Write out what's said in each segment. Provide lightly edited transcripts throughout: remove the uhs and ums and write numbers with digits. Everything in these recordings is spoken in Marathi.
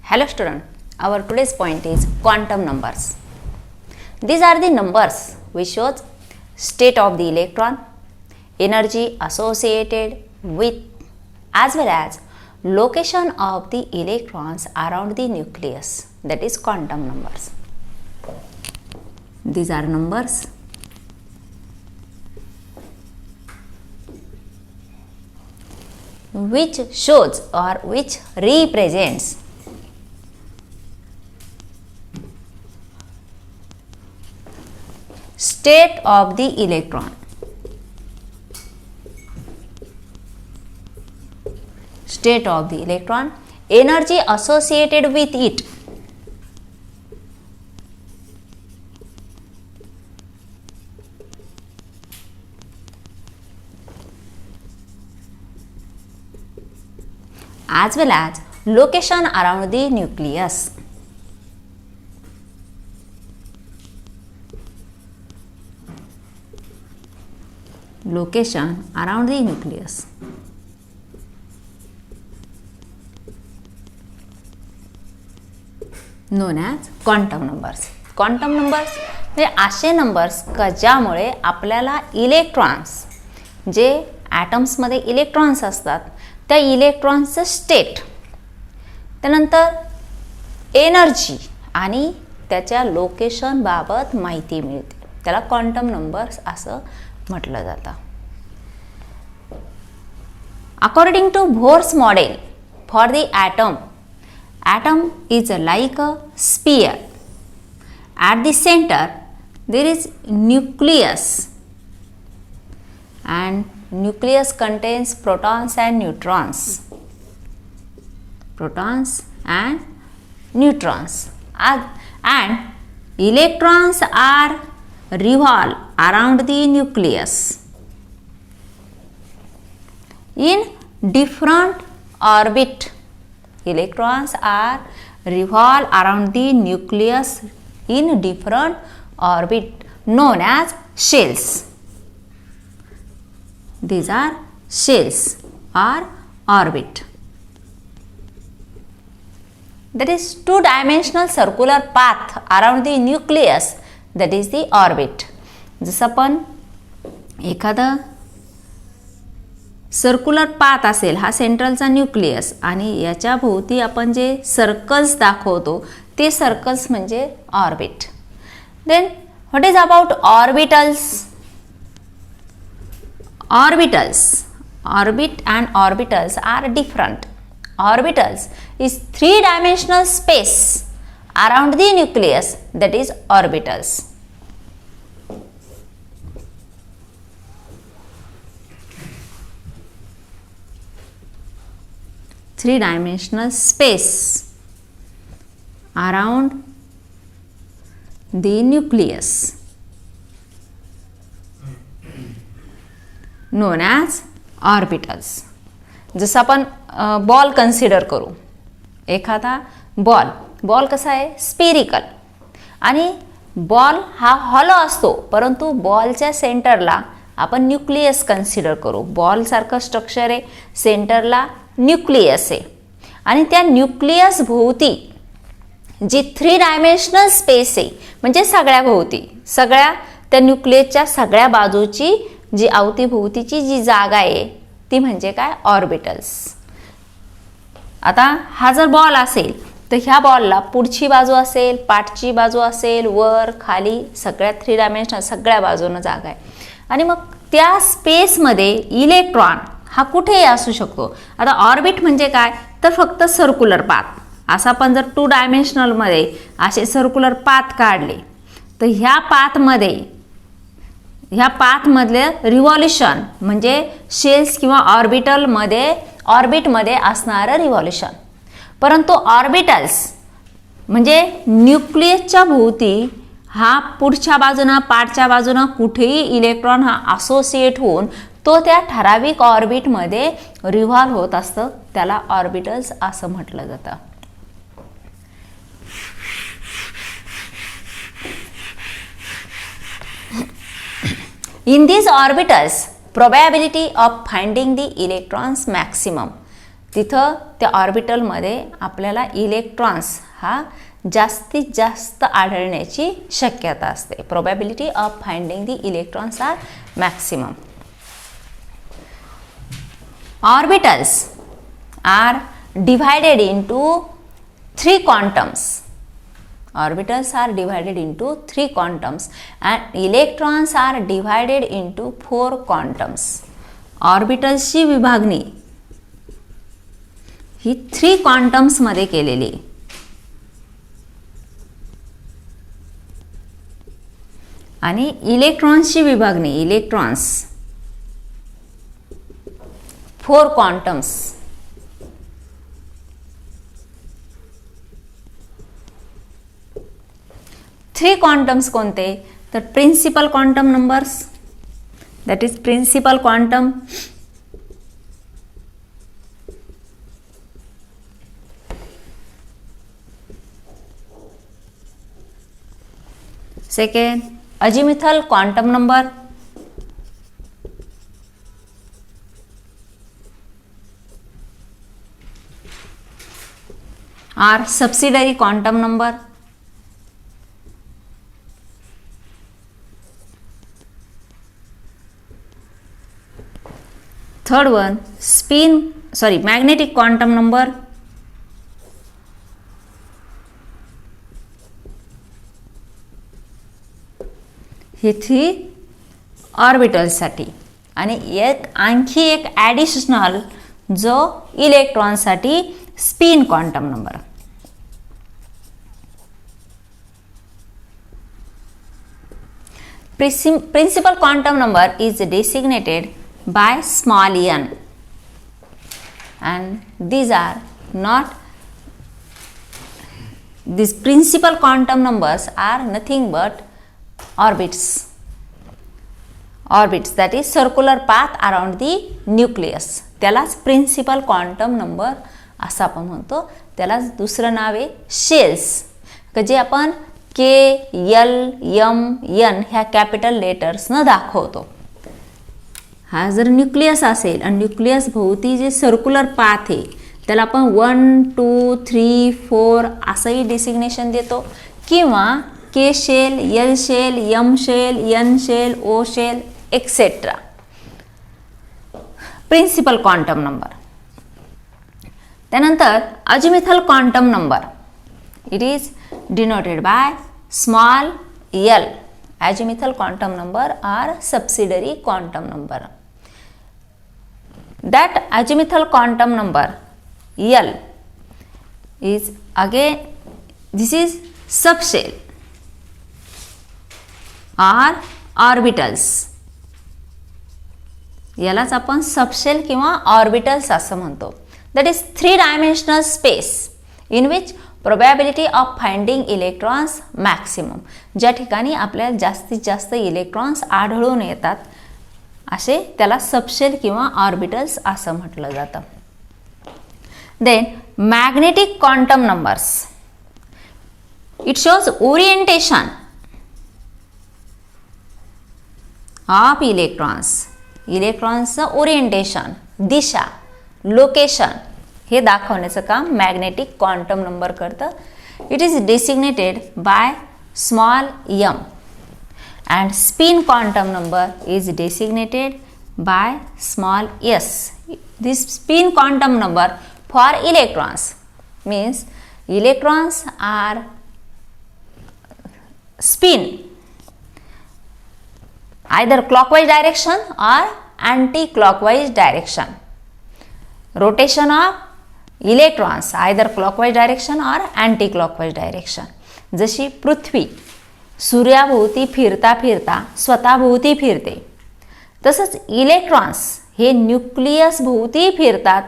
Hello student, our today's point is quantum numbers. These are the numbers which shows state of the electron, energy associated with as well as location of the electrons around the nucleus, that is quantum numbers. These are numbers which shows or which represents state of the electron. State of the electron, energy associated with it, as well as location around the nucleus. Location around the nucleus. Known as quantum numbers. Quantum numbers हे असे नंबर्स का ज्यामुळे आपल्याला इलेक्ट्रॉन्स जे ॲटम्समध्ये इलेक्ट्रॉन्स असतात त्या इलेक्ट्रॉन्सचं स्टेट, त्यानंतर एनर्जी आणि त्याच्या लोकेशन बाबत माहिती मिळते. त्याला क्वांटम नंबर्स असं म्हटलं जातं. According to Bohr's model for the atom is like a sphere. At the center there is nucleus, and nucleus contains protons and neutrons. And electrons are revolve around the nucleus in different orbit. Electrons are revolve around the nucleus in different orbit known as shells. These are shells or orbit. That is two-dimensional circular path around the nucleus, that is the orbit. जसं आपण एखादा सर्क्युलर पाथ असेल, हा सेंट्रलचा न्यूक्लियस, आणि याच्या भोवती आपण जे सर्कल्स दाखवतो ते सर्कल्स म्हणजे orbit. Then what is about orbitals? Orbit and orbitals are different. Orbitals is three-dimensional space around the nucleus, that is orbitals. Three-dimensional space around the nucleus known as orbitals. जसं आपण बॉल कन्सिडर करू. एखादा बॉल कसा आहे? स्पिरिकल, आणि बॉल हा हॉलो असतो, परंतु बॉलच्या सेंटरला आपण न्यूक्लियस कन्सिडर करू. बॉल सारखं स्ट्रक्चर आहे, सेंटरला न्यूक्लियस आहे, आणि त्या न्यूक्लियस भोवती जी थ्री डायमेन्शनल स्पेस आहे, म्हणजे सगळ्या भोवती, सगळ्या त्या न्यूक्लियसच्या सगळ्या बाजूची जी अवतीभोवतीची जी जागा आहे ती म्हणजे काय? ऑर्बिटल्स. आता हा जर बॉल असेल तर ह्या बॉलला पुढची बाजू असेल, पाठची बाजू असेल, वर खाली सगळ्या थ्री डायमेन्शनल सगळ्या बाजूनं जागा आहे, आणि मग त्या स्पेसमध्ये इलेक्ट्रॉन हा कुठेही असू शकतो. आता ऑर्बिट म्हणजे काय? तर फक्त सर्क्युलर पाथ. असं आपण जर टू डायमेन्शनलमध्ये असे सर्क्युलर पाथ काढले तर ह्या पाथमधले रिव्हॉल्युशन म्हणजे शेल्स किंवा ऑर्बिटमध्ये असणारं रिव्हॉल्युशन. परंतु ऑर्बिटल्स म्हणजे न्यूक्लियसच्या भोवती हा पुढच्या बाजूनं, पाठच्या बाजूनं कुठेही इलेक्ट्रॉन हा असोसिएट होऊन तो त्या ठराविक ऑर्बिटमध्ये रिव्हॉल्व होत असतं. त्याला ऑर्बिटल्स असं म्हटलं जातं. In these orbitals, probability of finding the electrons maximum. तिथं त्या ऑर्बिटलमध्ये आपल्याला इलेक्ट्रॉन्स हा जास्तीत जास्त आढळण्याची शक्यता असते. Probability of finding the electrons are maximum. Orbitals are divided into 3 quantums. Orbitals are divided into 3 quantums and electrons are divided into 4 quantums. Orbitals ची विभागणी ही 3 quantums मध्ये केलेली. आणि इलेक्ट्रॉन्सची विभागणी इलेक्ट्रॉन्स 4 quantums. 3 क्वांटम्स कोणते तर principal quantum numbers, that is principal quantum, second azimuthal quantum number, or subsidiary quantum number, third one magnetic quantum number, हे 3 ऑर्बिटल्ससाठी. आणि आणखी एक ॲडिशनल जो इलेक्ट्रॉनसाठी spin quantum number. Principal quantum number is designated by small n and these principal quantum numbers are nothing but orbits, that is circular path around the nucleus. त्यालाच प्रिन्सिपल क्वांटम नंबर असं आपण म्हणतो. त्यालाच दुसरं नाव आहे शेल्स, जे आपण KLMN ह्या कॅपिटल लेटर्सनं दाखवतो. हा जर न्यूक्लियस असेल आणि न्यूक्लियस भोवती जे सर्क्युलर पाथ आहे त्याला आपण 1 2 3 4 असंही डिसिग्नेशन देतो, किंवा K shell, L shell, M shell, N shell, O shell etcetera. Principal quantum number. त्यानंतर azimuthal quantum number, it is denoted by small l. azimuthal quantum number are subsidiary quantum number. That azimuthal quantum number L is again, this is subshell or orbitals. यालाच आपण सबशेल किंवा ऑर्बिटल्स असं म्हणतो. That is 3-dimensional space in which probability of finding electrons maximum. ज्या ठिकाणी आपल्याला जास्तीत जास्त इलेक्ट्रॉन्स आढळून येतात असे त्याला सबशेल किंवा ऑर्बिटल्स असं म्हटलं जातं. Then magnetic quantum numbers, it shows orientation of electrons. इलेक्ट्रॉन्सचं ओरिएंटेशन, दिशा, लोकेशन हे दाखवण्याचं काम मॅग्नेटिक क्वांटम नंबर करतं. It is designated by small m and spin quantum number is designated by small s. This spin quantum number for electrons means electrons are spin either clockwise direction or anti-clockwise direction. Rotation of electrons either clockwise direction or anti-clockwise direction. जशी पृथ्वी सूर्याभोवती फिरता फिरता स्वतःभोवती फिरते, तसंच इलेक्ट्रॉन्स हे न्यूक्लियस भोवती फिरतात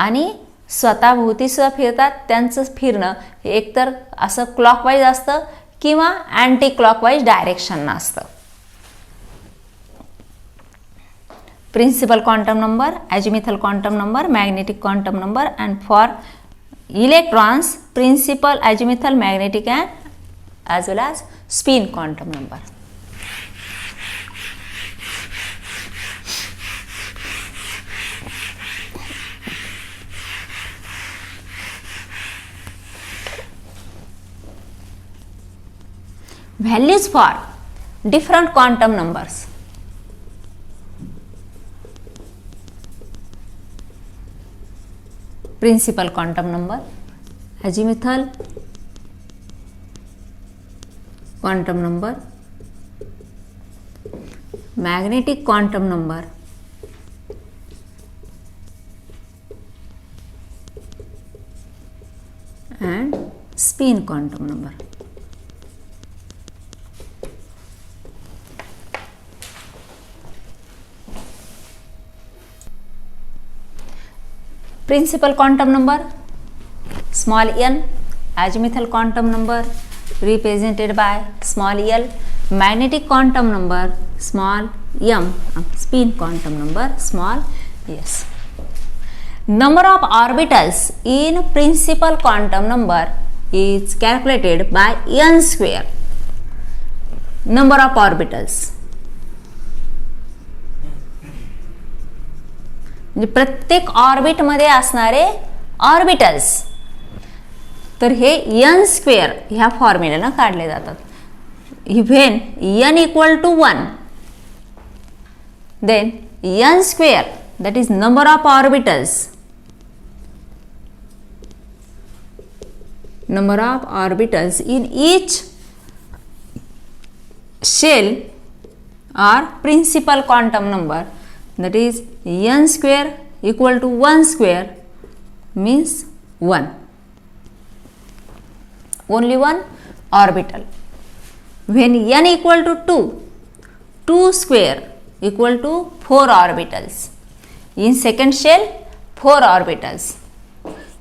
आणि स्वतःभोवती सुद्धा फिरतात. त्यांचं फिरणं हे एकतर असं क्लॉकवाईज असतं किंवा अँटी क्लॉकवाईज डायरेक्शन असतं. Principal quantum number, azimuthal quantum number, magnetic quantum number, and for electrons principal, azimuthal, magnetic and as well as spin quantum number. values for different quantum numbers. Principal quantum number, azimuthal quantum number, magnetic quantum number, and spin quantum number. Principal quantum number, small n, azimuthal quantum number represented by small l, magnetic quantum number small m, spin quantum number small s. Number of orbitals in principal quantum number is calculated by n square. Number of orbitals म्हणजे प्रत्येक ऑर्बिटमध्ये असणारे ऑर्बिटल्स, तर हे n स्क्वेअर ह्या फॉर्म्युल्यानं काढले जातात. When n equal to 1, then n square that is number of orbitals, number of orbitals in each shell or principal quantum number, that is n square equal to 1 square means 1, only one orbital. When n equal to 2, 2 square equal to 4 orbitals. In second shell 4 orbitals.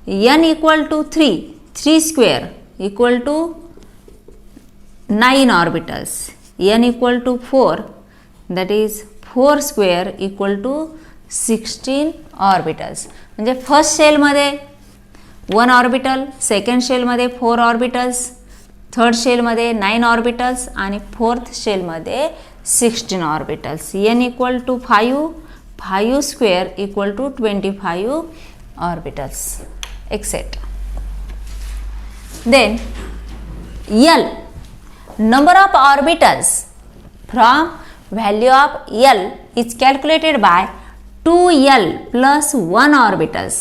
n equal to 3, 3 square equal to 9 orbitals. n equal to 4, that is 4 square equal to 16 orbitals. म्हणजे फर्स्ट शेल मध्ये 1 ऑर्बिटल, सेकंड शेल मध्ये 4 ऑर्बिटल्स, थर्ड शेल मध्ये 9 ऑर्बिटल्स आणि फोर्थ शेल मध्ये 16 orbitals. n equal to 5, 5 square equal to 25 orbitals etcetera. Then l, number of orbitals from value of l is calculated by 2l plus 1 orbitals.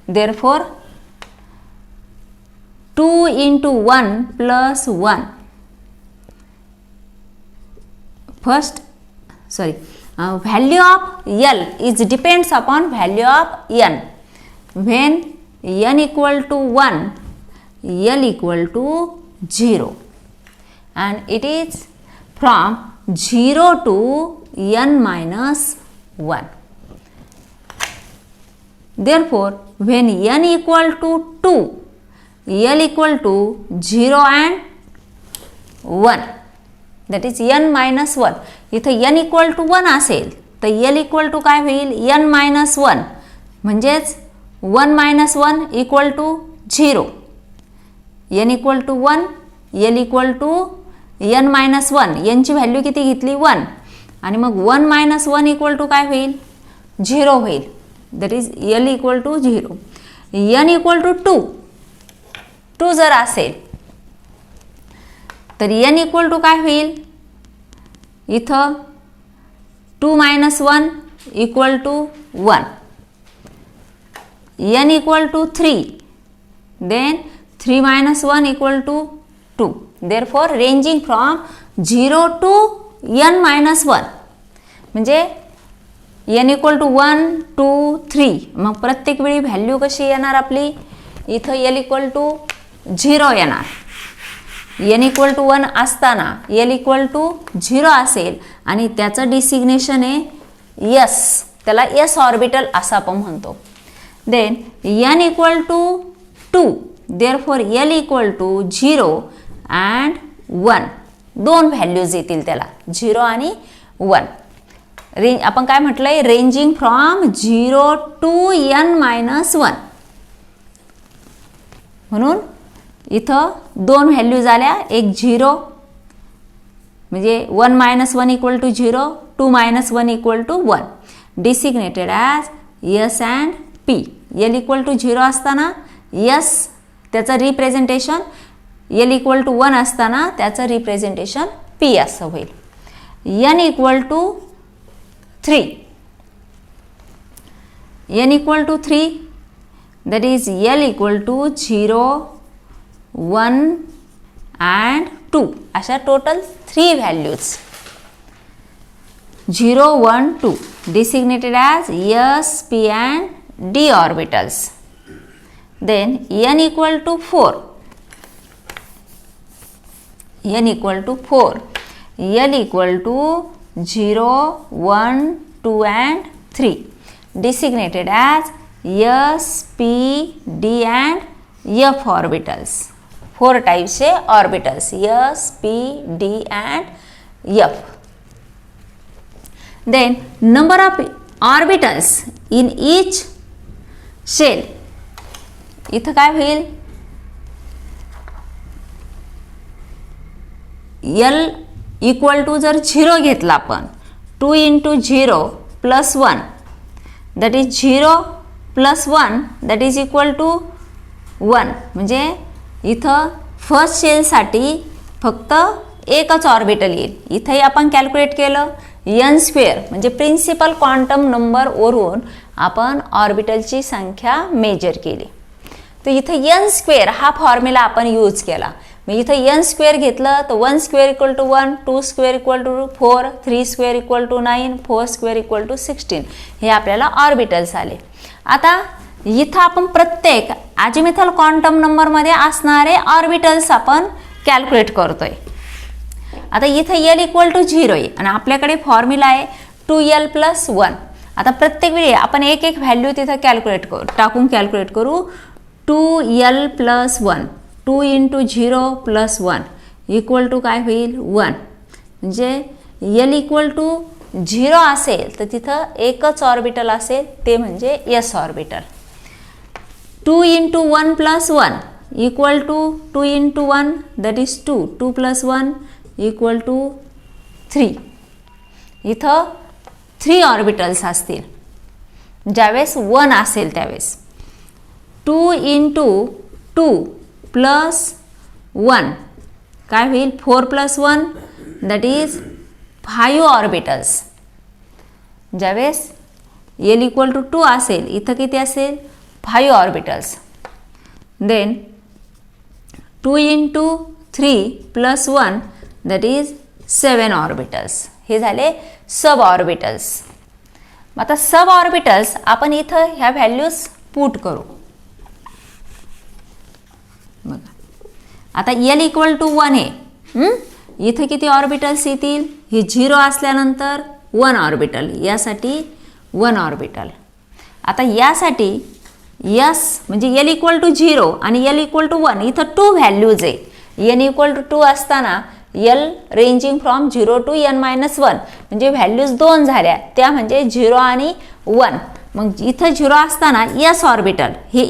Therefore 2 into 1 plus 1, value of l is depends upon value of n. When n equal to 1, l equal to 0, and it is from 0 to n minus 1. Therefore when n equal to 2, l equal to 0 and 1, that is n minus 1. इथं n equal to 1 असेल तर l equal to काय होईल, n minus 1, म्हणजेच 1 minus 1 equal to 0. n equal to 1, l equal to n minus 1, n ची व्हॅल्यू किती घेतली 1, आणि मग 1 minus 1 equal to काय होईल, 0 होईल. that is l equal to 0. n equal to 2, 2 जर असेल तर n equal to काय होईल, इथं 2 minus 1 equal to 1. n equal to 3, then 3 minus 1 equal to 2. Therefore ranging from 0 to n minus 1, म्हणजे n equal to 1, 2, 3. मग प्रत्येक वेळी व्हॅल्यू कशी येणार आपली, इथं l equal to 0 येणार. n equal to 1 असताना l equal to 0 असेल आणि त्याचं डिसिग्नेशन आहे s, त्याला s ऑर्बिटल असं आपण म्हणतो. Then n equal to 2, therefore l equal to 0 and 1, दोन व्हॅल्यूज येतील त्याला, 0 आणि 1. आपण काय म्हटलंय, ranging from 0 to n minus 1. म्हणून इथं दोन व्हॅल्यूज आल्या, एक 0 म्हणजे 1 minus 1 equal to 0, 2 minus 1 equal to 1, designated as s and p. l equal to 0 असताना s त्याचं रिप्रेझेंटेशन एल इक्वल टू 1 असताना त्याचं रिप्रेझेंटेशन पी असं होईल. N equal to 3, n equal to 3 that is L equal to 0, 1 and 2 अशा total 3 values 0, 1, 2 designated as S, P and D orbitals. Then N equal to 4, N equal to 4, L equal to 0, 1, 2 and 3 designated as S, P, D and F orbitals. 4 टाइप्सचे orbitals S, P, D and F. Then number of orbitals in each shell. इथं काय होईल? L इक्वल टू जर 0 घेतला आपण 2 into 0 plus 1 that is 0 plus 1 that is equal to 1. म्हणजे इथं फर्स्ट शेलसाठी फक्त एकच ऑर्बिटल येईल. इथंही आपण कॅल्क्युलेट केलं एन स्क्वेअर म्हणजे प्रिन्सिपल क्वांटम नंबरवरून आपण ऑर्बिटलची संख्या मेजर केली. तर इथं एन स्क्वेअर हा फॉर्म्युला आपण यूज केला. मग इथं एन स्क्वेअर घेतलं तर 1 square equal to 1, 2 square equal to 4, 3 square equal to 9, 4 square equal to 16 हे आपल्याला ऑर्बिटल्स आले. आता इथं आपण प्रत्येक अजिमुथल क्वांटम नंबरमध्ये असणारे ऑर्बिटल्स आपण कॅल्क्युलेट करतोय. आता इथं एल इक्वल टू 0 आहे आणि आपल्याकडे फॉर्म्युला आहे 2L प्लस 1. आता प्रत्येक वेळी आपण एक एक व्हॅल्यू तिथं कॅल्क्युलेट करू टाकून कॅल्क्युलेट करू. 2L plus 1 2 into 0 plus 1 equal to काय होईल 1. म्हणजे एल इक्वल टू 0 असेल तर तिथं एकच ऑर्बिटल असेल ते म्हणजे S orbital. 2 into 1 plus 1 equal to 2 into 1 that is 2, 2 plus 1 equal to 3. इथं 3 ऑर्बिटल्स असतील ज्यावेळेस 1 असेल त्यावेळेस. 2 इंटू 2 प्लस 1 काय होईल 4 प्लस 1 दॅट इज 5 ऑर्बिटल्स. ज्यावेळेस एल इक्वल टू 2 असेल इथं किती असेल 5 orbitals. Then 2 into 3 plus 1 that is 7 orbitals. हे झाले सब ऑर्बिटल्स. आता सब ऑर्बिटल्स आपण इथं ह्या व्हॅल्यूज पुट करू. बघा आता एल इक्वल टू 1 आहे. इथं किती ऑर्बिटल्स येतील हे 0 असल्यानंतर 1 ऑर्बिटल यासाठी 1 ऑर्बिटल. आता यासाठी यस म्हणजे एल इक्वल टू 0 आणि एल इक्वल टू 1 इथं 2 व्हॅल्यूज आहे. एन इक्वल टू 2 असताना l ranging from 0 to n minus 1 म्हणजे व्हॅल्यूज 2 झाल्या त्या म्हणजे 0 आणि 1. मग इथं 0 असताना यस ऑर्बिटल हे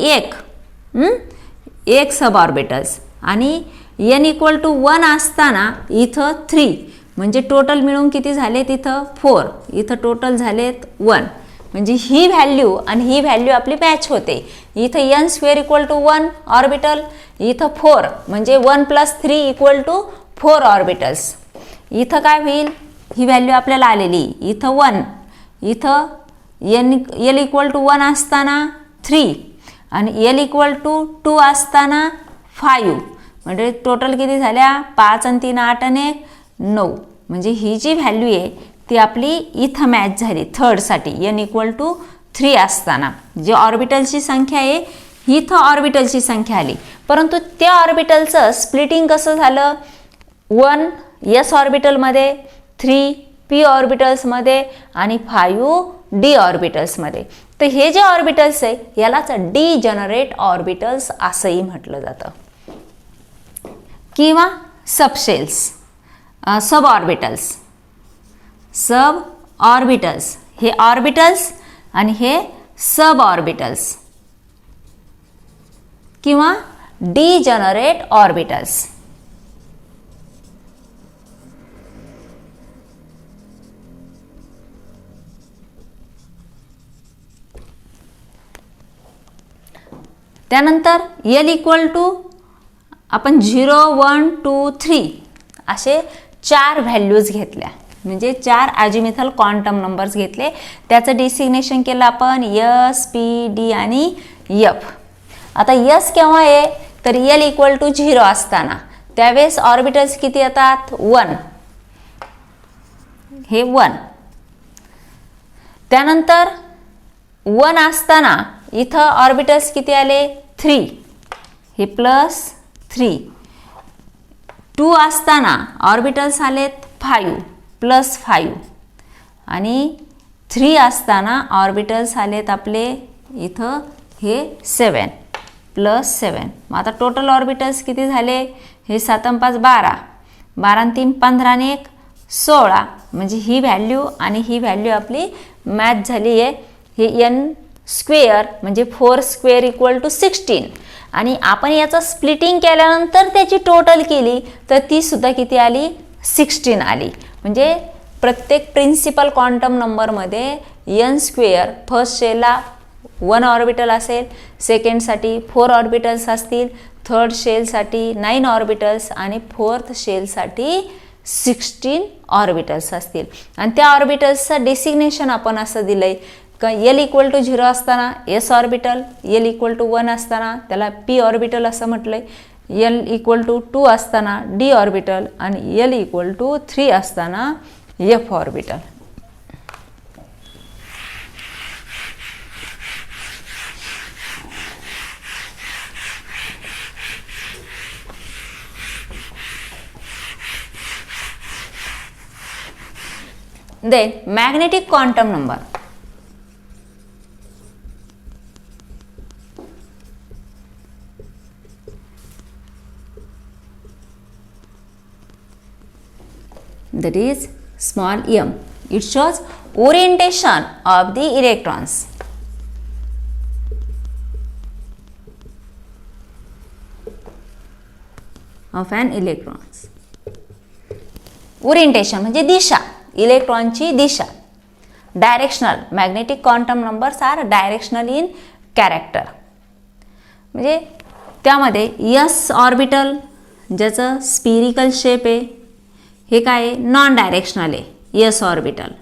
एक सब ऑर्बिटल्स आणि n इक्वल टू 1 असताना इथं 3 म्हणजे टोटल मिळून किती झाले तिथं 4. इथं टोटल झालेत 1 म्हणजे ही व्हॅल्यू आणि ही व्हॅल्यू आपली मॅच होते. इथं n square equal to 1 orbital इथं 4 म्हणजे 1 प्लस 3 इक्वल टू 4 ऑर्बिटल्स. इथं काय होईल ही व्हॅल्यू आपल्याला आलेली इथं 1 इथं एल इक्वल टू 1 असताना 3 आणि एल इक्वल टू 2 असताना 5 म्हणजे टोटल किती झाल्या 5 आणि 3 8 आणि 9. म्हणजे ही जी व्हॅल्यू आहे ती आपली इथं मॅच झाली थर्डसाठी n इक्वल टू 3 असताना. जी ऑर्बिटलची संख्या आहे ही इथं ऑर्बिटलची संख्या आली. परंतु त्या ऑर्बिटलचं स्प्लिटिंग कसं झालं 1 s ऑर्बिटलमध्ये 3 p ऑर्बिटल्समध्ये आणि 5 d ऑर्बिटल्समध्ये. तर हे जे ऑर्बिटल्स आहे यालाच डिजनरेट ऑर्बिटल्स असंही म्हटलं जातं किंवा subshells sub orbitals. Sub orbitals हे ऑर्बिटल्स आणि हे सब ऑर्बिटल्स किंवा डिजनरेट ऑर्बिटल्स. त्यानंतर एल इक्वल टू आपण 0, 1, 2, 3 असे 4 व्हॅल्यूज घेतल्या, म्हणजे 4 अजिमिथल क्वांटम नंबर्स घेतले. त्याचं डिसिग्नेशन केलं आपण S, P, D आणि F. आता S केव्हा आहे तर L इक्वल टू 0 असताना, त्यावेळेस ऑर्बिटल्स किती येतात 1, हे 1. त्यानंतर 1 असताना इथं ऑर्बिटल्स किती आले 3, हे प्लस 3. 2 असताना ऑर्बिटल्स आलेत 5 प्लस 5 आणि 3 असताना ऑर्बिटल्स आलेत आपले इथं हे 7 प्लस 7. मग आता टोटल ऑर्बिटल्स किती झाले, हे 7 आणि 5 12, 12 आणि 3 15 आणि 1 16. म्हणजे ही व्हॅल्यू आणि ही व्हॅल्यू आपली मॅच झाली आहे. हे n स्क्वेअर म्हणजे 4 स्क्वेअर इक्वल टू 16. आणि आपण याचं स्प्लिटिंग केल्यानंतर त्याची टोटल केली तर ती सुद्धा किती आली 16 आली. म्हणजे प्रत्येक प्रिन्सिपल क्वांटम नंबरमध्ये n स्क्वेअर फर्स्ट शेलला 1 ऑर्बिटल असेल, सेकंडसाठी 4 ऑर्बिटल्स असतील, थर्ड शेलसाठी 9 ऑर्बिटल्स आणि फोर्थ शेलसाठी 16 ऑर्बिटल्स असतील. आणि त्या ऑर्बिटल्सचं डेसिग्नेशन आपण असं दिलंय का L इक्वल टू 0 असताना S orbital, L equal to 1 असताना त्याला P ऑर्बिटल असं म्हटलंय, L इक्वल टू 2 असताना D ऑर्बिटल आणि L इक्वल टू 3 असताना F orbital. Then magnetic quantum number. That is small m. It shows orientation of the electrons. Of an electrons. Orientation म्हणजे दिशा, इलेक्ट्रॉनची दिशा. Directional, magnetic quantum numbers are directional in character. म्हणजे त्यामध्ये S ऑर्बिटल ज्याचं स्पिरिकल शेप आहे, हे काय नॉन डायरेक्शनल आहे S ऑर्बिटल.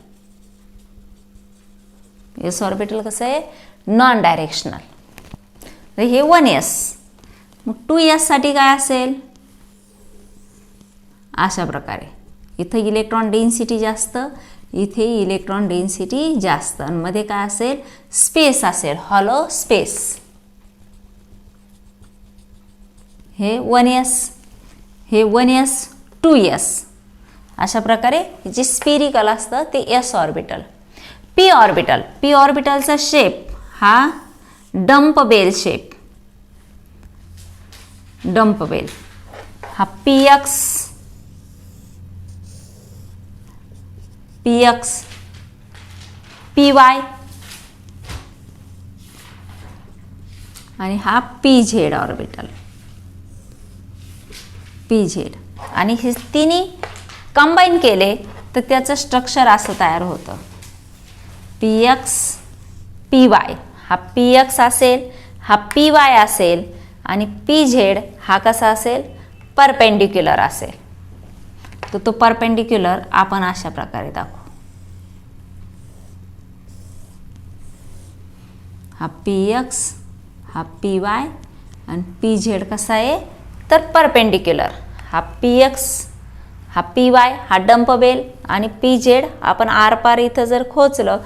S ऑर्बिटल कसं आहे नॉन डायरेक्शनल. हे 1s. मग 2s साठी काय असेल अशा प्रकारे, इथे इलेक्ट्रॉन डेन्सिटी जास्त, इथे इलेक्ट्रॉन डेन्सिटी जास्त, आणि मध्ये काय असेल स्पेस असेल, हॉलो स्पेस. हे 1s, हे 1s 2s. अशा प्रकारे जे स्पिरिकल असतं ते S orbital. P orbital, P ऑर्बिटलचा शेप हा dumbbell shape, dumbbell. हा px, px, py आणि हा pz ऑर्बिटल, pz. आणि हे तिन्ही कंबाईन केले तर त्याचं स्ट्रक्चर असं तयार होतं px, py. हा px असेल, हा py असेल आणि pz हा कसा असेल परपेंडिक्युलर असेल. तर तो परपेंडिक्युलर आपण अशा प्रकारे दाखवू. हा px, हा py आणि pz कसा आहे तर परपेंडिक्युलर. हा px, हा py हा डंप बेल आणि pz आपण आरपार इथं जर खोचलं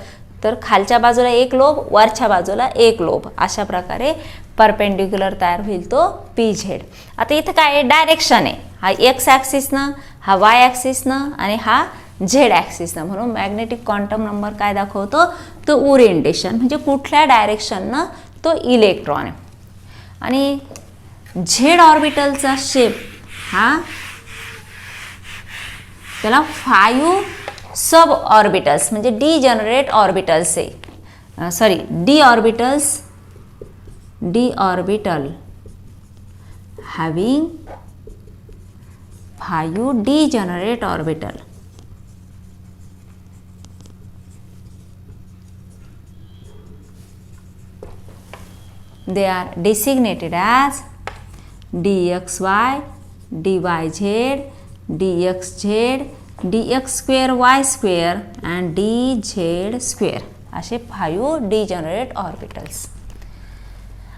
तर खालच्या बाजूला एक लोब, वरच्या बाजूला एक लोब, अशा प्रकारे परपेंडिक्युलर तयार होईल तो pz. आता इथं काय डायरेक्शन आहे, हा x ॲक्सिसनं, हा y ॲक्सिसनं आणि हा z ॲक्सिसनं. म्हणून मॅग्नेटिक क्वांटम नंबर काय दाखवतो तो ओरिएंटेशन, म्हणजे कुठल्या डायरेक्शननं तो इलेक्ट्रॉन आहे. आणि z ऑर्बिटलचा शेप हा त्याला 5 सब ऑर्बिटल्स म्हणजे डिजनरेट ऑर्बिटल्स आहे, sorry D orbitals, D orbital having 5 degenerate orbital. They are designated as dxy, dyz, dxz, dx square y square and dz square असे 5 डिजनरेट ऑर्बिटल्स.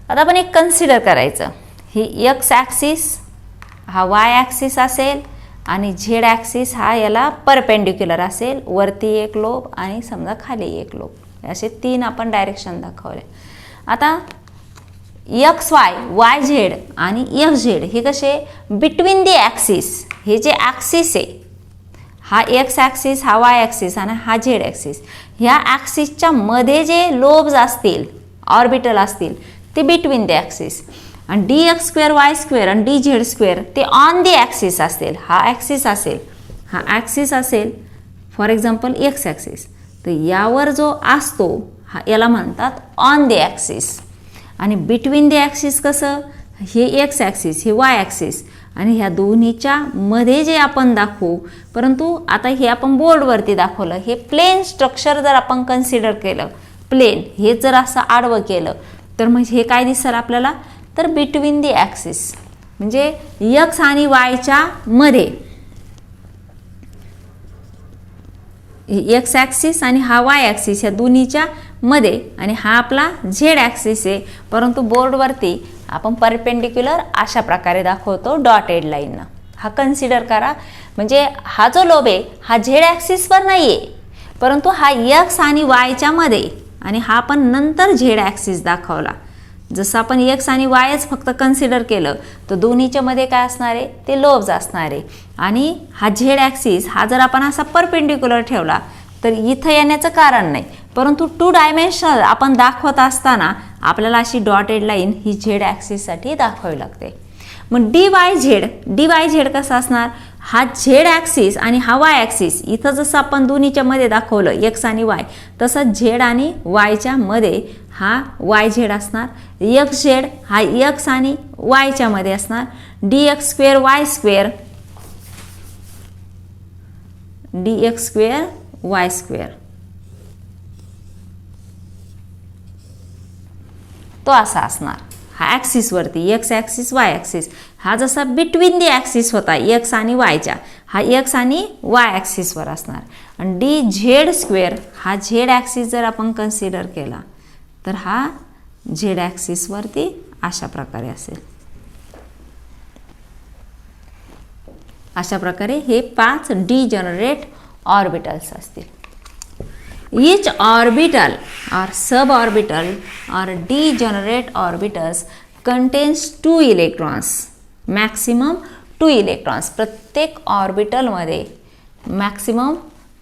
आता आपण एक कन्सिडर करायचं. ही x ॲक्सिस हा y ॲक्सिस असेल आणि z ॲक्सिस हा याला परपेंडिक्युलर असेल. वरती एक लोब आणि समजा खाली एक लोब, असे 3 आपण डायरेक्शन दाखवले. आता एक्स वाय, वाय झेड आणि एक्स झेड हे कसे बिटवीन दी ॲक्सिस, हे जे ॲक्सिस आहे हा एक्स ॲक्सिस, हा वाय ॲक्सिस आणि हा झेड ॲक्सिस, ह्या ॲक्सिसच्या मध्ये जे लोब्स असतील, ऑर्बिटल असतील ते बिटवीन दी ॲक्सिस. आणि D x square Y square आणि डी झेड स्क्वेअर ते ऑन दी ॲक्सिस असतील. हा ॲक्सिस असेल, हा ॲक्सिस असेल फॉर एक्झाम्पल एक्स ॲक्सिस, तर यावर जो असतो हा याला म्हणतात ऑन दी ॲक्सिस. आणि बिटवीन दी ॲक्सिस कसं, हे एक्स ॲक्सिस हे वाय ॲक्सिस आणि ह्या दोन्हीच्या मध्ये जे आपण दाखवू, परंतु आता हे आपण बोर्डवरती दाखवलं. हे प्लेन स्ट्रक्चर जर आपण कन्सिडर केलं, प्लेन हे जर असं आडवं केलं तर मग हे काय दिसेल आपल्याला, तर बिटवीन दी ॲक्सिस म्हणजे एक्स आणि वायच्या मध्ये, एक्स ॲक्सिस आणि हा वाय ॲक्सिस या दोन्हीच्या मध्ये, आणि हा आपला झेड ॲक्सिस आहे. परंतु बोर्डवरती आपण परपेंडिक्युलर अशा प्रकारे दाखवतो डॉटेड लाईननं. हा कन्सिडर करा. म्हणजे हा जो लोब आहे हा झेड ॲक्सिसवर नाही आहे, परंतु हा एक्स आणि वायच्या मध्ये, आणि हा आपण नंतर झेड ॲक्सिस दाखवला. जसं आपण एक्स आणि वायच फक्त कन्सिडर केलं तर दोन्हीच्या मध्ये काय असणार आहे, ते लोब्स असणार आहे. आणि हा झेड ॲक्सिस हा जर आपण असा परपेंडिक्युलर ठेवला तर इथं येण्याचं कारण नाही, परंतु 2 डायमेन्शनल आपण दाखवत असताना आपल्याला अशी डॉटेड लाईन ही झेड ॲक्सिससाठी दाखवावी लागते. मग डी वाय झेड कसं असणार, हा झेड ॲक्सिस आणि हा वाय ॲक्सिस, इथं जसं आपण दोन्हीच्या मध्ये दाखवलं एक्स आणि वाय, तसं झेड आणि वायच्या मध्ये हा वाय झेड असणार. एक्स झेड हा एक्स आणि वायच्या मध्ये असणार. D x square Y square, D x square Y square, तो असा असणार. हा ॲक्सिसवरती एक्स ॲक्सिस वाय ॲक्सिस हा जसा बिटवीन दी ॲक्सिस होता एक्स आणि वायच्या, हा एक्स आणि वाय ॲक्सिसवर असणार. आणि डी झेड स्क्वेअर हा झेड ॲक्सिस जर आपण कन्सिडर केला तर हा झेड ॲक्सिसवरती अशा प्रकारे असेल. अशा प्रकारे हे 5 डिजनरेट ऑर्बिटल्स असतील. Each orbital or suborbital or degenerate orbitals contains 2 electrons, maximum 2 electrons. प्रत्येक ऑर्बिटलमध्ये मॅक्सिमम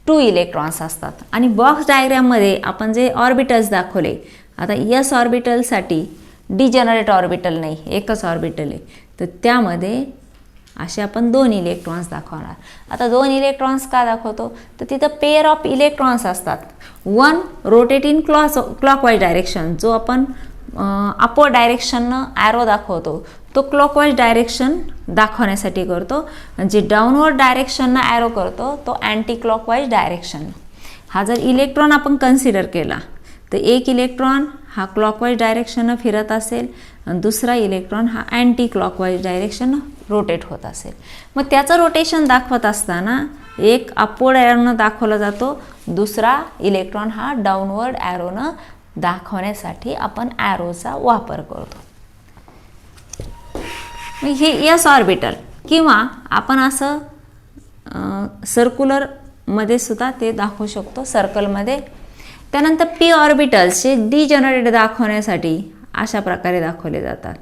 2 इलेक्ट्रॉन्स असतात. आणि बॉक्स डायग्राममध्ये आपण जे ऑर्बिटल्स दाखवले, आता एस ऑर्बिटलसाठी डिजनरेट ऑर्बिटल नाही, एकच ऑर्बिटल आहे, तर त्यामध्ये असे आपण 2 इलेक्ट्रॉन्स दाखवणार. आता 2 इलेक्ट्रॉन्स का दाखवतो, तर तिथं पेअर ऑफ इलेक्ट्रॉन्स असतात. One rotate in clockwise direction, जो आपण अपवर्ड डायरेक्शननं ॲरो दाखवतो तो क्लॉकवाईज डायरेक्शन दाखवण्यासाठी करतो. जे डाऊनवर्ड डायरेक्शननं ॲरो करतो तो अँटी क्लॉकवाईज डायरेक्शन. हा जर इलेक्ट्रॉन आपण कन्सिडर केला तर एक इलेक्ट्रॉन हा क्लॉकवाईज डायरेक्शननं फिरत असेल आणि दुसरा इलेक्ट्रॉन हा अँटी क्लॉकवाईज डायरेक्शननं रोटेट होत असेल. मग त्याचं रोटेशन दाखवत असताना एक अपवर्ड ॲरोनं दाखवला जातो, दुसरा इलेक्ट्रॉन हा डाऊनवर्ड ॲरोनं दाखवण्यासाठी आपण ॲरोचा वापर करतो. मग हे एस ऑर्बिटल, किंवा आपण असं सर्क्युलरमध्ये सुद्धा ते दाखवू शकतो, सर्कलमध्ये. त्यानंतर पी ऑर्बिटल्सचे डिजनरेट दाखवण्यासाठी अशा प्रकारे दाखवले जातात.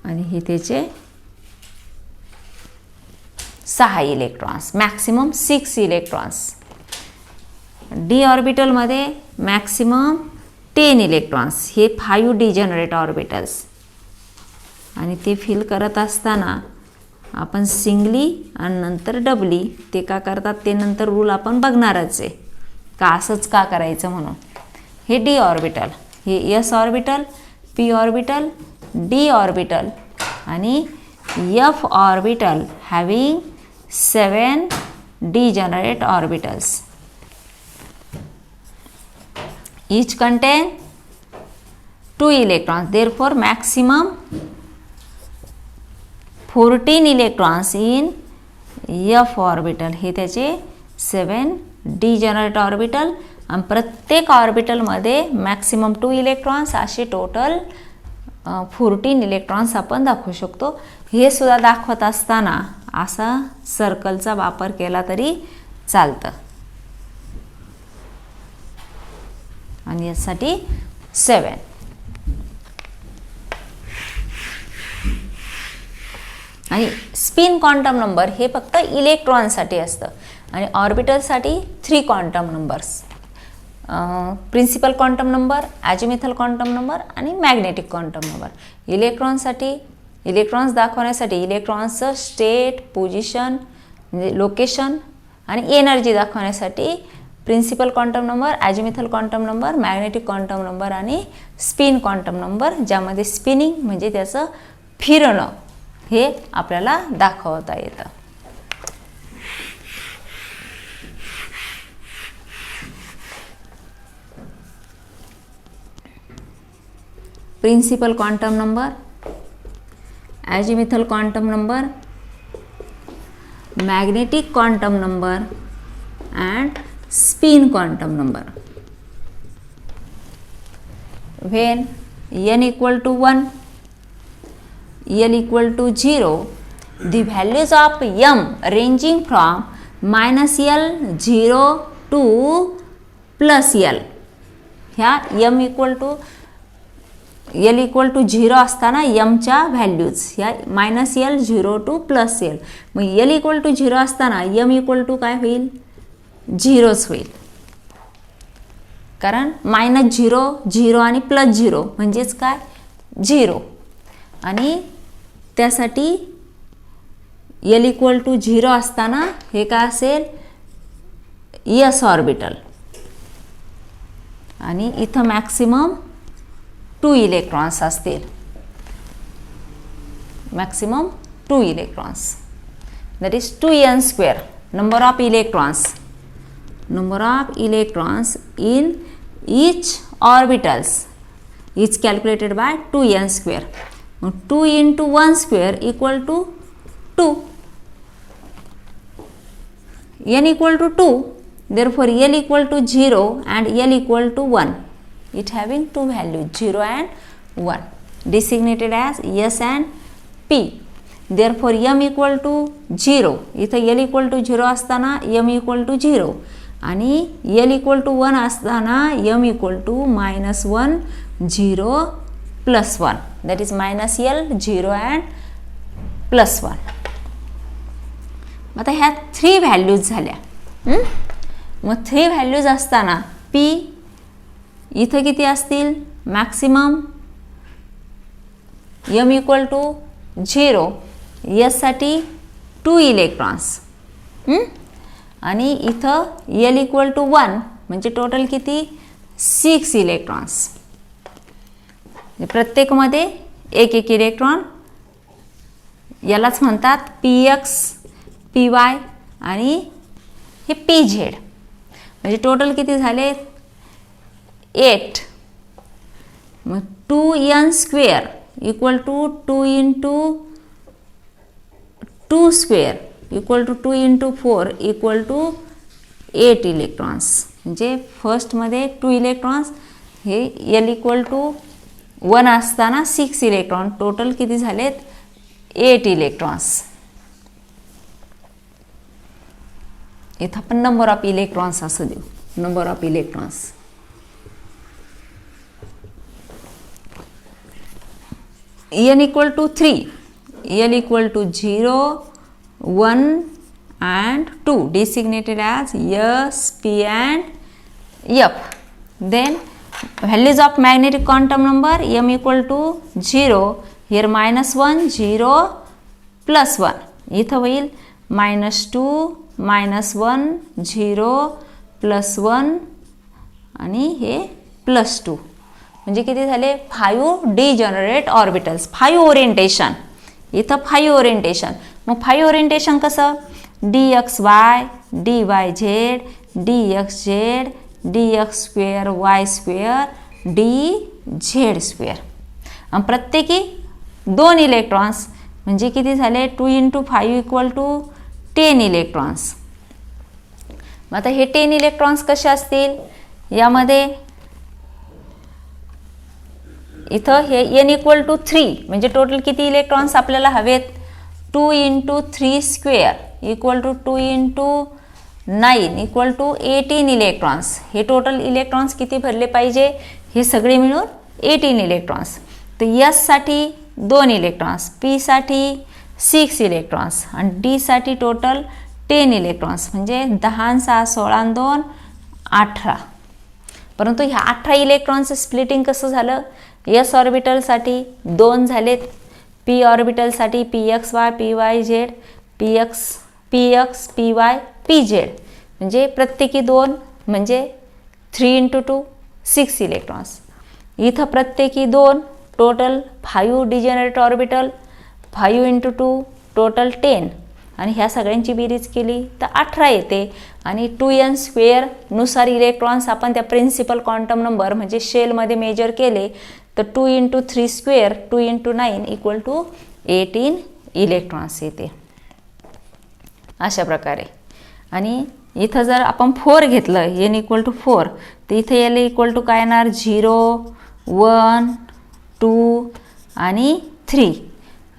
आणि हे त्याचे 6 इलेक्ट्रॉन्स, मॅक्सिमम 6 इलेक्ट्रॉन्स. डी ऑर्बिटलमध्ये मॅक्सिमम 10 इलेक्ट्रॉन्स, हे 5 डिजनरेट ऑर्बिटल्स. आणि ते फिल करत असताना आपण सिंगली आणि नंतर डबली, ते का करतात ते नंतर रूल आपण बघणारच आहे, का असंच का करायचं म्हणून. हे डी ऑर्बिटल, हे S orbital, P orbital, D orbital आणि F orbital having 7 degenerate orbitals. Each contain 2 electrons. Therefore, maximum 14 electrons in F orbital. हे त्याचे 7 डिजनरेट ऑर्बिटल आणि प्रत्येक ऑर्बिटलमध्ये मॅक्सिमम 2 इलेक्ट्रॉन्स असे टोटल 14 इलेक्ट्रॉन्स आपण दाखवू शकतो. हे सुद्धा दाखवत असताना असा सर्कलचा वापर केला तरी चालतं. आणि यासाठी 7. आणि स्पिन क्वांटम नंबर हे फक्त इलेक्ट्रॉनसाठी असतं आणि ऑर्बिटलसाठी 3 quantum numbers, principal quantum number, azimuthal quantum number आणि मॅग्नेटिक क्वांटम नंबर. इलेक्ट्रॉनसाठी इलेक्ट्रॉन्स दाखवण्यासाठी इलेक्ट्रॉन्सचं स्टेट, पोझिशन म्हणजे लोकेशन आणि एनर्जी दाखवण्यासाठी principal quantum number, azimuthal quantum number, magnetic quantum number आणि स्पिन क्वांटम नंबर, ज्यामध्ये स्पिनिंग म्हणजे त्याचं फिरणं हे आपल्याला दाखवता येतं. Principal quantum number, azimuthal quantum number, magnetic quantum number and spin quantum number. When n equal to 1, l equal to 0, the values of m ranging from minus l 0 to plus l. ह्या m equal to l equal to 0 असताना m च्या व्हॅल्यूज ह्या minus l 0 two plus l. मग l equal to 0 असताना m equal to काय होईल? 0च होईल. कारण मायनस 0 0 आणि प्लस 0 म्हणजेच काय 0. आणि त्यासाठी l equal to 0 असताना हे काय असेल s ऑर्बिटल आणि इथं मॅक्सिमम 2 इलेक्ट्रॉन्स असतील. Maximum 2 electrons, that is 2n square, number of electrons in each orbitals is calculated by 2n square. 2 into 1 square equal to 2. n equal to 2, therefore l equal to 0 and l equal to 1. It having two values 0 and 1 designated as s and p. Therefore m equal to 0. इथं l equal to 0 असताना m equal to 0 आणि l equal to 1 असताना m equal to minus 1 0 plus 1, that is minus l 0 and plus 1. आता ह्या 3 व्हॅल्यूज झाल्या. मग 3 व्हॅल्यूज असताना p इथं किती असतील? Maximum m equal to 0, s साठी 2 इलेक्ट्रॉन्स आणि इथं l equal to 1 म्हणजे टोटल किती 6 इलेक्ट्रॉन्स. प्रत्येकमध्ये एक एक इलेक्ट्रॉन, यालाच म्हणतात px py आणि हे pz. म्हणजे टोटल किती झाले 8. मग 2n square equal to 2 into 2 square equal to 2 into 4 equal to 8 electrons. म्हणजे फर्स्टमध्ये 2 इलेक्ट्रॉन्स, हे l इक्वल टू 1 असताना 6 इलेक्ट्रॉन, टोटल किती झालेत 8 इलेक्ट्रॉन्स. इथं आपण नंबर ऑफ इलेक्ट्रॉन्स असं देऊ, number of electrons. n equal to 3, l equal to 0, 1 and 2 designated as s, p and f. Then values of magnetic quantum number m equal to 0, here minus 1 0 plus 1, इथं होईल minus 2 minus 1 0 plus 1 आणि हे plus 2. म्हणजे किती झाले 5 डिजनरेट ऑर्बिटल्स. 5 ओरिएंटेशन, इथं 5 ओरिएंटेशन. मग 5 ओरिएंटेशन कसं dxy dyz dxz dx square y square dy Z square. आणि प्रत्येकी 2 इलेक्ट्रॉन्स म्हणजे किती झाले 2 × 5 = 10 इलेक्ट्रॉन्स. मग आता हे 10 इलेक्ट्रॉन्स कसे असतील, यामध्ये इथं हे n = 3 म्हणजे टोटल किती इलेक्ट्रॉन्स आपल्याला हवेत 2 × 3 स्क्वेअर = 2 × 9 = 18 इलेक्ट्रॉन्स. हे टोटल इलेक्ट्रॉन्स किती भरले पाहिजे, हे सगळे मिळून 18 इलेक्ट्रॉन्स. तर S साठी 2 इलेक्ट्रॉन्स, P साठी 6 इलेक्ट्रॉन्स आणि D साठी टोटल 10 इलेक्ट्रॉन्स म्हणजे 10 6 16 2 18. परंतु ह्या 18 इलेक्ट्रॉनचं स्प्लिटिंग कसं झालं, S ऑर्बिटलसाठी 2 झालेत, P ऑर्बिटलसाठी pxy pyz px py pz म्हणजे प्रत्येकी 2 म्हणजे 3 × 2 6 इलेक्ट्रॉन्स. इथं प्रत्येकी 2 टोटल 5 डिजेनरेट ऑर्बिटल 5 × 2 टोटल 10 आणि ह्या सगळ्यांची बेरीज केली तर 18 येते. आणि 2n² नुसार इलेक्ट्रॉन्स आपण त्या प्रिन्सिपल क्वांटम नंबर म्हणजे शेलमध्ये मेजर केले तर 2 × 3 स्क्वेअर 2 × 9 = 18 इलेक्ट्रॉन्स येते अशा प्रकारे. आणि इथं जर आपण 4 घेतलं n = 4 तर इथे l = काय येणार 0 1 2 आणि 3.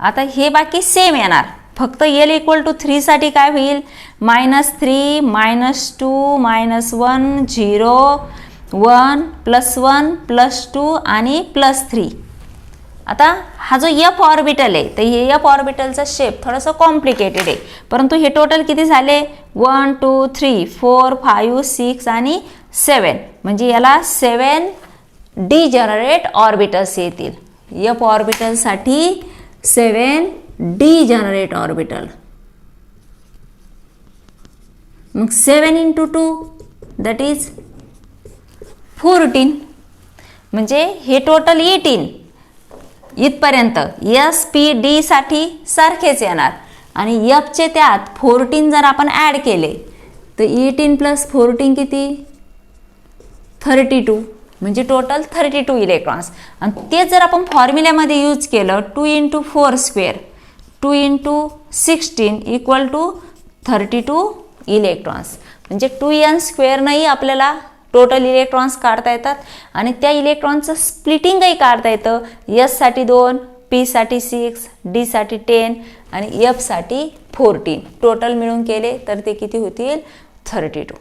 आता हे बाकी सेम येणार, फक्त l = 3 साठी काय होईल -3 -2 -1 0 1 +1 +2 आणि +3. आता हा जो F ऑर्बिटल आहे तर हे F ऑर्बिटलचा शेप थोडासा कॉम्प्लिकेटेड आहे, परंतु हे टोटल किती झाले 1 2 3 4 5 6 आणि 7 म्हणजे याला 7 डिजनरेट ऑर्बिटल्स येतील. F ऑर्बिटलसाठी 7 degenerate orbital. मग 7 × 2 दॅट इज 14 म्हणजे हे टोटल 18 इथपर्यंत S P D साठी सारखेच येणार. आणि F चे त्यात 14 जर आपण ॲड केले तर 18 + 14 किती 32 म्हणजे टोटल 32 इलेक्ट्रॉन्स. आणि तेच जर आपण फॉर्म्युल्यामध्ये यूज केलं 2 × 4 स्क्वेअर 2 × 16 = 32 इलेक्ट्रॉन्स म्हणजे 2n² नाही आपल्याला टोटल इलेक्ट्रॉन्स काढता येतात. आणि त्या इलेक्ट्रॉनचं स्प्लिटिंगही काढता येतं. S साठी 2 P साठी 6 D साठी 10 आणि F साठी 14 टोटल मिळून केले तर ते किती होतील 32.